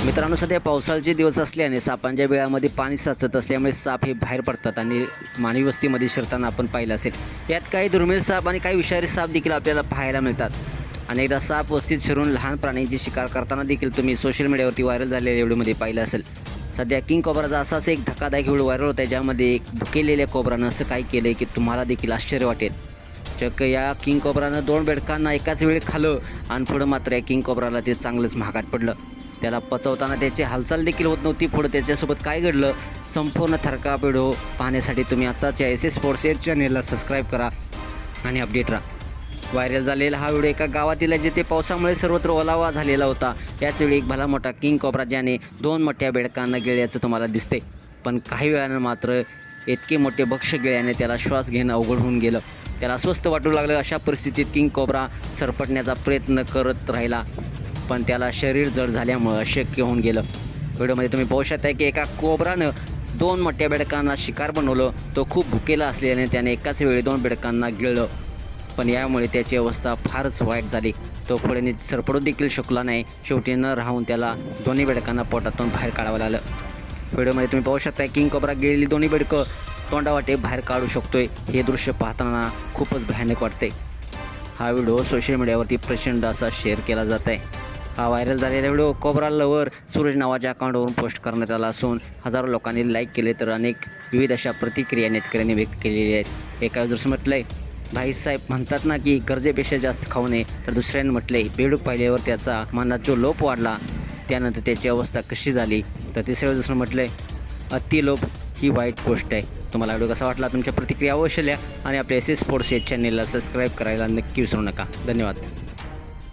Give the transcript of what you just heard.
मित्रांनो, सध्या पावसाळ्याचे दिवस असल्याने सापांच्या बिळामध्ये पाणी साचत असल्यामुळे साप हे बाहेर पडतात आणि मानवी वस्तीमध्ये शिरताना आपण पाहिलं असेल. यात काही दुर्मिळ साप आणि काही विषारी साप देखील आपल्याला पाहायला मिळतात. अनेकदा साप वस्तीत शिरून लहान प्राण्यांची शिकार करताना देखील तुम्ही सोशल मीडियावरती व्हायरल झालेल्या व्हिडिओमध्ये पाहिलं असेल. सध्या किंग कोब्राचा असाच एक धक्कादायक व्हिडिओ व्हायरल होता आहे, ज्यामध्ये एक भुकेलेल्या कोब्रानं असं काय केलं की तुम्हाला देखील आश्चर्य वाटेल. चक्क या किंग कोब्रानं 2 बेडकांना एकाच वेळी खाल्लं आणि पुढं मात्र या किंग कोब्राला ते चांगलंच महागात पडलं. त्याला पचवताना त्याची हालचाल देखील होत नव्हती. पुढं त्याच्यासोबत काय घडलं, संपूर्ण थरकाप व्हिडिओ पाहण्यासाठी तुम्ही आत्ताच या SS स्पोर्ट्स या चॅनेलला सबस्क्राईब करा आणि अपडेट राहा. व्हायरल झालेला हा व्हिडिओ एका गावातील आहे, जिथे पावसामुळे सर्वत्र ओलावा झालेला होता. याचवेळी एक भला मोठा किंग कोब्रा ज्याने 2 मोठ्या बेडकांना गिळल्याचं तुम्हाला दिसते. पण काही वेळानं मात्र इतके मोठे भक्ष्य गिळल्याने त्याला श्वास घेणं अवघड होऊन गेलं. त्याला अस्वस्थ वाटू लागलं. अशा परिस्थितीत किंग कोब्रा सरपटण्याचा प्रयत्न करत राहिला, पण त्याला शरीर जड झाल्यामुळं अशक्य होऊन गेलं. व्हिडिओमध्ये तुम्ही पाहू शकता की एका कोब्रानं 2 मोठ्या बेडकांना शिकार बनवलं. तो खूप भुकेला असल्याने त्याने एकाच वेळी 2 बेडकांना गिळलं, पण यामुळे त्याची अवस्था फारच वाईट झाली. तो पुढे नीट सरपडू देखील शकला नाही. शेवटी न राहून त्याला दोन्ही बेडकांना पोटातून बाहेर काढावं लागलं. व्हिडिओमध्ये तुम्ही पाहू शकता किंग कोब्रा गिळलेली दोन्ही बेडकं तोंडावाटे बाहेर काढू शकतोय. हे दृश्य पाहताना खूपच भयानक वाटते. हा व्हिडिओ सोशल मीडियावरती प्रचंड असा शेअर केला जात आहे. हा व्हायरल झालेला व्हिडिओ कोब्रा लवर सूरज नावाच्या अकाउंटवरून पोस्ट करण्यात आला असून हजारो लोकांनी लाईक केले, तर अनेक विविध अशा प्रतिक्रिया नेटकऱ्यांनी व्यक्त केलेल्या आहेत. एका युजर्सनं म्हटलंय, भाईसाहेब म्हणतात ना की गरजेपेक्षा जास्त खाऊ नये, तर दुसऱ्यानं म्हटलंय बेडूक पाहिल्यावर त्याचा मनात जो लोप वाढला त्यानंतर त्याची अवस्था कशी झाली. तर तिसऱ्या युजर्सनं म्हटलंय, अतिलोभ ही वाईट गोष्ट आहे. तुम्हाला व्हिडिओ कसा वाटला, तुमच्या प्रतिक्रिया अवश्य लिहा आणि आपल्या SS स्पोर्ट्स या चॅनेलला सबस्क्राईब करायला नक्की विसरू नका. धन्यवाद.